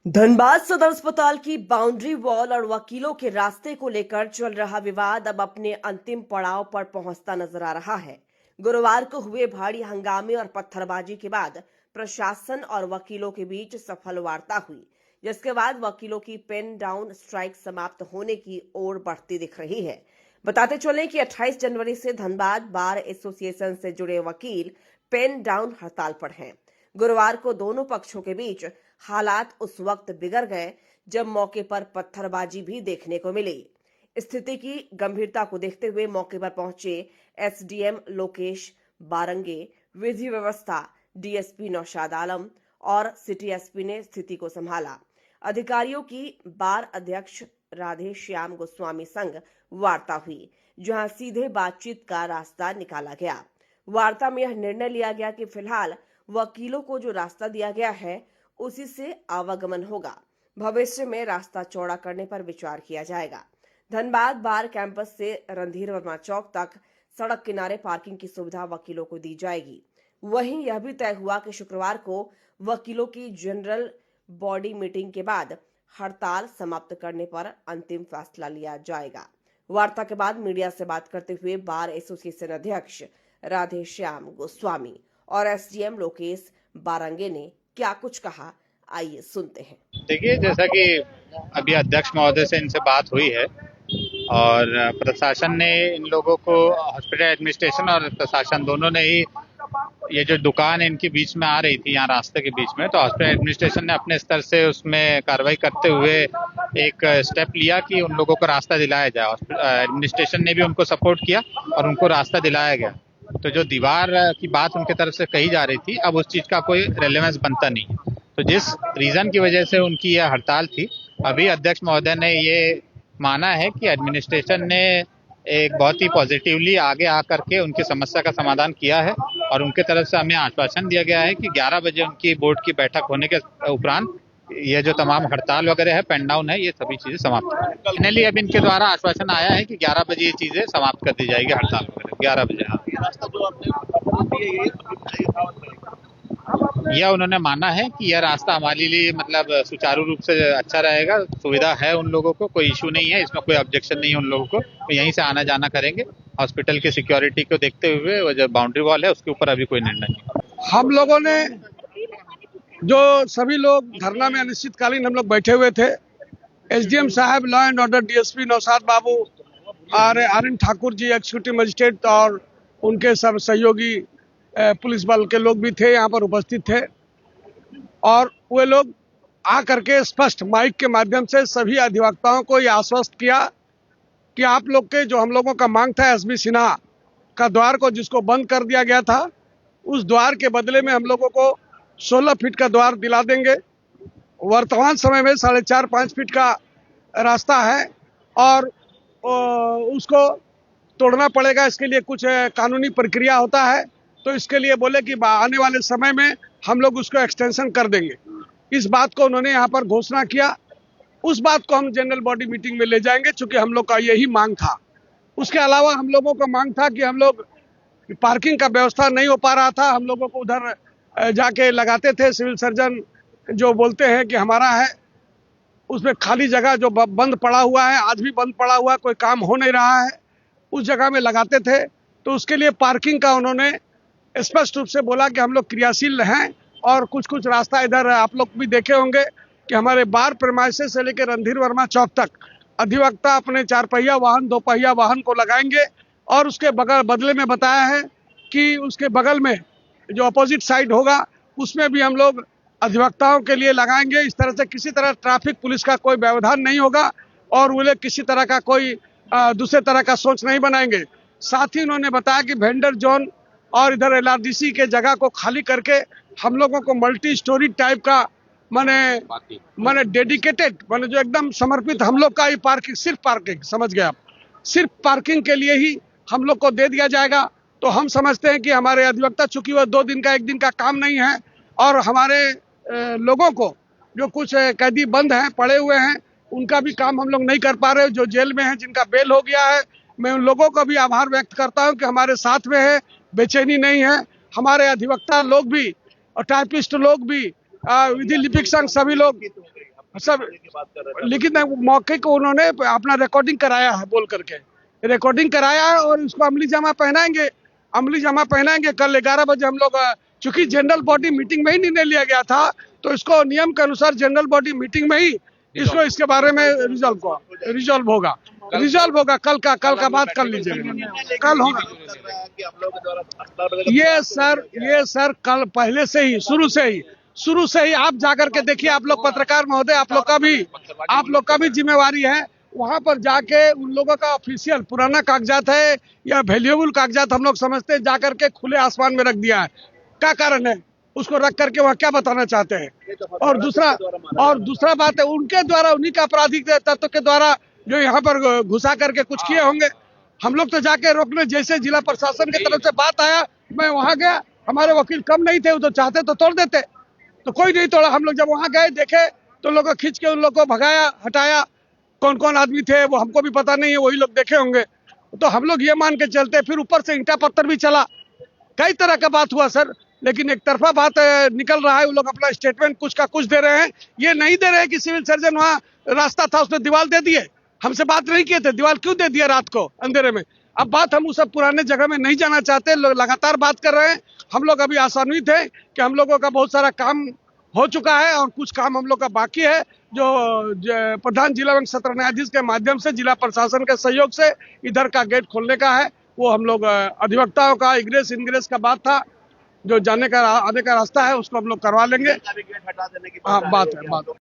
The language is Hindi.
धनबाद सदर अस्पताल की बाउंड्री वॉल और वकीलों के रास्ते को लेकर चल रहा विवाद अब अपने अंतिम पड़ाव पर पहुंचता नजर आ रहा है। गुरुवार को हुए भारी हंगामे और पत्थरबाजी के बाद प्रशासन और वकीलों के बीच सफल वार्ता हुई, जिसके बाद वकीलों की पेन डाउन स्ट्राइक समाप्त होने की ओर बढ़ती दिख रही है। बताते चलें कि 28 जनवरी से धनबाद बार एसोसिएशन से जुड़े वकील पेन डाउन हड़ताल पर हैं। गुरुवार को दोनों पक्षों के बीच हालात उस वक्त बिगड़ गए जब मौके पर पत्थरबाजी भी देखने को मिली। स्थिति की गंभीरता को देखते हुए मौके पर पहुंचे एसडीएम लोकेश बारंगे, विधि व्यवस्था डीएसपी नौशाद आलम और सिटी एसपी ने स्थिति को संभाला। अधिकारियों की बार अध्यक्ष राधे श्याम गोस्वामी संग वार्ता हुई, जहां सीधे बातचीत का रास्ता निकाला गया। वार्ता में यह निर्णय लिया गया कि फिलहाल वकीलों को जो रास्ता दिया गया है उसी से आवागमन होगा। भविष्य में रास्ता चौड़ा करने पर विचार किया जाएगा। धनबाद बार कैंपस से रणधीर वर्मा चौक तक सड़क किनारे पार्किंग की सुविधा वकीलों को दी जाएगी। वहीं यह भी तय हुआ कि शुक्रवार को वकीलों की जनरल बॉडी मीटिंग के बाद हड़ताल समाप्त करने पर अंतिम फैसला लिया जाएगा। वार्ता के बाद मीडिया से बात करते हुए बार एसोसिएशन अध्यक्ष राधे श्याम गोस्वामी और एसडीएम लोकेश बारंगे ने क्या कुछ कहा, आइए सुनते हैं। देखिए, जैसा कि अभी अध्यक्ष महोदय से इनसे बात हुई है और प्रशासन ने इन लोगों को, हॉस्पिटल एडमिनिस्ट्रेशन और प्रशासन दोनों ने ही, ये जो दुकान इनके बीच में आ रही थी यहाँ रास्ते के बीच में, तो हॉस्पिटल एडमिनिस्ट्रेशन ने अपने स्तर से उसमें कार्रवाई करते हुए एक स्टेप लिया कि उन लोगों को रास्ता दिलाया जाए। एडमिनिस्ट्रेशन ने भी उनको सपोर्ट किया और उनको रास्ता दिलाया गया। तो जो दीवार की बात उनके तरफ से कही जा रही थी, अब उस चीज का कोई रेलेवेंस बनता नहीं है। तो जिस रीजन की वजह से उनकी यह हड़ताल थी, अभी अध्यक्ष महोदय ने ये माना है कि एडमिनिस्ट्रेशन ने एक बहुत ही पॉजिटिवली आगे आकर के उनकी समस्या का समाधान किया है और उनके तरफ से हमें आश्वासन दिया गया है कि 11 बजे उनकी बोर्ड की बैठक होने के उपरांत ये जो तमाम हड़ताल वगैरह है, पेन डाउन है, ये सभी चीजें समाप्त हो जाएगी। फाइनली अब इनके द्वारा आश्वासन आया है कि 11 बजे ये चीजें समाप्त कर दी जाएगी, हड़ताल वगैरह 11 बजे। यह उन्होंने माना है कि यह रास्ता हमारे लिए मतलब सुचारू रूप से अच्छा रहेगा, सुविधा है उन लोगों को, कोई इशू नहीं है, इसमें कोई ऑब्जेक्शन नहीं है उन लोगों को, तो यहीं से आना जाना करेंगे। हॉस्पिटल की सिक्योरिटी को देखते हुए वो जो बाउंड्री वॉल है उसके ऊपर अभी कोई निर्णय नहीं। हम लोगों ने जो सभी लोग धरना में अनिश्चितकालीन हम लोग बैठे हुए थे, एसडीएम साहब, law and order DSP Naushad Babu और R N. Thakur ji executive magistrate और उनके सब सहयोगी पुलिस बल के लोग भी थे, यहाँ पर उपस्थित थे और वे लोग आकर के स्पष्ट माइक के माध्यम से सभी अधिवक्ताओं को यह आश्वस्त किया कि आप लोग के जो हम लोगों का मांग था एसबी सिन्हा का द्वार को जिसको बंद कर दिया गया था, उस द्वार के बदले में हम लोगों को 16 फीट का द्वार दिला देंगे। वर्तमान समय में 4.5-5 फीट का रास्ता है और उसको तोड़ना पड़ेगा। इसके लिए कुछ कानूनी प्रक्रिया होता है, तो इसके लिए बोले कि आने वाले समय में हम लोग उसको एक्सटेंशन कर देंगे। इस बात को उन्होंने यहाँ पर घोषणा किया। उस बात को हम जनरल बॉडी मीटिंग में ले जाएंगे, चूंकि हम लोग का यही मांग था। उसके अलावा हम लोगों का मांग था कि हम लोग पार्किंग का व्यवस्था नहीं हो पा रहा था, हम लोगों को उधर जाके लगाते थे। सिविल सर्जन जो बोलते हैं कि हमारा है, उसमें खाली जगह जो बंद पड़ा हुआ है, आज भी बंद पड़ा हुआ है, कोई काम हो नहीं रहा है, उस जगह में लगाते थे। तो उसके लिए पार्किंग का उन्होंने स्पष्ट रूप से बोला कि हम लोग क्रियाशील हैं और कुछ कुछ रास्ता इधर आप लोग भी देखे होंगे कि हमारे बार प्रेमाइसेस से लेकर रणधीर वर्मा चौक तक अधिवक्ता अपने 4 पहिया वाहन, 2 पहिया वाहन को लगाएंगे और उसके बदले में बताया है कि उसके बगल में जो अपोजिट साइड होगा उसमें भी हम लोग अधिवक्ताओं के लिए लगाएंगे। इस तरह से किसी तरह ट्रैफिक पुलिस का कोई व्यवधान नहीं होगा और वो लोग किसी तरह का कोई दूसरे तरह का सोच नहीं बनाएंगे। साथ ही उन्होंने बताया कि वेंडर जोन और इधर एलआरडीसी के जगह को खाली करके हम लोगों को मल्टी स्टोरी टाइप का माने डेडिकेटेड, माने जो एकदम समर्पित हम लोग का ये पार्किंग, सिर्फ पार्किंग, समझ गए आप, सिर्फ पार्किंग के लिए ही हम लोग को दे दिया जाएगा। तो हम समझते हैं कि हमारे अधिवक्ता, चूंकि वह 2 दिन का 1 दिन का काम नहीं है और हमारे लोगों को जो कुछ कैदी बंद हैं, पड़े हुए हैं, उनका भी काम हम लोग नहीं कर पा रहे, जो जेल में हैं, जिनका बेल हो गया है, मैं उन लोगों को भी आभार व्यक्त करता हूं कि हमारे साथ में है, बेचैनी नहीं है। हमारे अधिवक्ता लोग भी और टाइपिस्ट लोग भी, विधि लिपिक संघ, सभी लोग सब लिखित मौके को उन्होंने अपना रिकॉर्डिंग कराया है, बोल करके रिकॉर्डिंग कराया है और उसको अमली जामा पहनाएंगे। कल 11 बजे हम लोग, चूंकि जनरल बॉडी मीटिंग में ही निर्णय लिया गया था, तो इसको नियम के अनुसार जनरल बॉडी मीटिंग में ही इसको इसके बारे में रिजॉल्व होगा। कल का बात कर लीजिएगा, कल होगा। ये सर कल पहले से ही शुरू से ही आप जाकर के देखिए, आप लोग पत्रकार महोदय, आप लोग का भी जिम्मेवारी है। वहां पर जाके उन लोगों का ऑफिशियल पुराना कागजात है या वैल्यूएबल कागजात हम लोग समझते हैं, जाकर के खुले आसमान में रख दिया है। क्या कारण है? उसको रख करके वह क्या बताना चाहते हैं? और दूसरा बात है, उनके द्वारा, उन्हीं का आपराधिक तत्व के द्वारा जो यहाँ पर घुसा करके कुछ किए होंगे। हम लोग तो जाके रोकने, जैसे जिला प्रशासन की तरफ से बात आया, मैं वहां गया, हमारे वकील कम नहीं थे, वो तो चाहते तो तोड़ देते, तो कोई नहीं तोड़ा। हम लोग जब वहां गए, देखे तो लोगों खींच के उन लोग को भगाया, हटाया। कौन कौन आदमी थे वो हमको भी पता नहीं है, वही लोग देखे होंगे। तो हम लोग ये मान के चलते, फिर ऊपर से ईंटा पत्थर भी चला, कई तरह का बात हुआ सर। लेकिन एक तरफा बात निकल रहा है, वो लोग अपना स्टेटमेंट कुछ का कुछ दे रहे हैं। ये नहीं दे रहे हैं कि सिविल सर्जन वहाँ रास्ता था, उसने दीवार दे दिए, हमसे बात नहीं किए थे, दीवार क्यों दे दिया रात को अंधेरे में। अब बात हम उस सब पुराने जगह में नहीं जाना चाहते, लगातार बात कर रहे हैं। हम लोग अभी आशान्वित है कि हम लोगों का बहुत सारा काम हो चुका है और कुछ काम हम लोग का बाकी है, जो प्रधान जिला एवं सत्र न्यायाधीश के माध्यम से, जिला प्रशासन के सहयोग से इधर का गेट खोलने का है। वो हम लोग अधिवक्ताओं का इग्रेस इनग्रेस का बात था, जो आने का रास्ता है उसको हम लोग करवा लेंगे। हाँ, बात है।